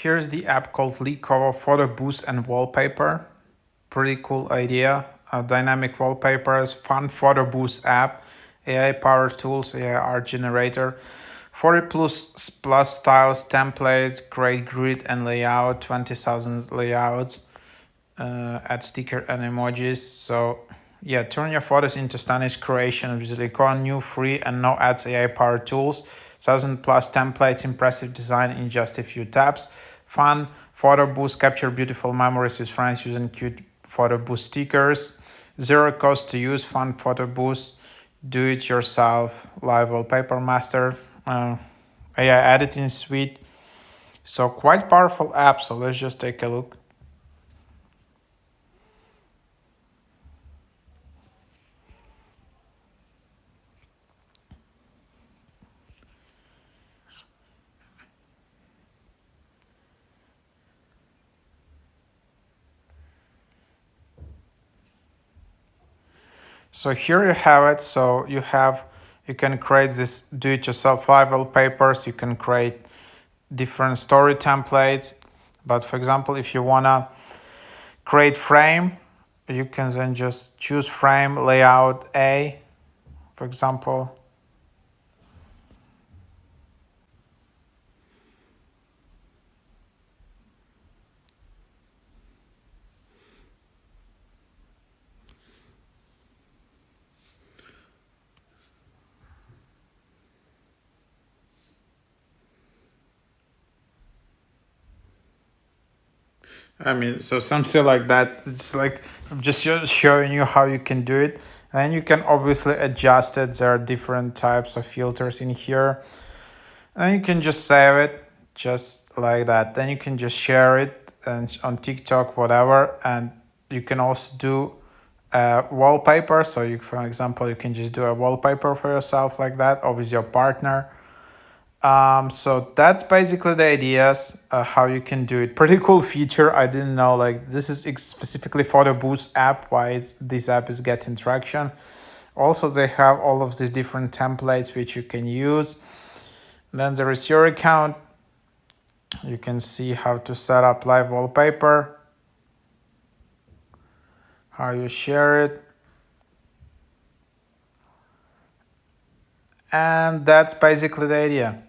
Here's the app called LICOWA Photobooth and Wallpaper. Pretty cool idea. Dynamic wallpapers, fun Photobooth app, AI powered tools, AI art generator, 40 plus styles, templates, great grid and layout, 20,000 layouts, add sticker and emojis. So yeah, turn your photos into stunning creations with LICOWA new free and no ads AI powered tools. 1,000 plus templates, impressive design in just a few taps. Fun photo booth, capture beautiful memories with friends using cute photo booth stickers. Zero cost to use, fun photo booth, do it yourself, live wallpaper master, AI editing suite. So quite powerful app. So let's just take a look. So here you have it. So you can create this do-it-yourself live wallpapers. You can create different story templates. But for example, if you wanna create frame, you can then just choose frame layout A, for example. I mean, so something like that. It's like I'm just showing you how you can do it. And you can obviously adjust it. There are different types of filters in here. And you can just save it just like that. Then you can just share it and on TikTok, whatever. And you can also do a wallpaper. So you, for example, you can just do a wallpaper for yourself like that or with your partner. So that's basically the ideas how you can do it. Pretty cool feature. I didn't know like this is specifically for the Boost app. Why this app is getting traction. Also, they have all of these different templates which you can use. Then there is your account. You can see how to set up live wallpaper, how you share it. And that's basically the idea.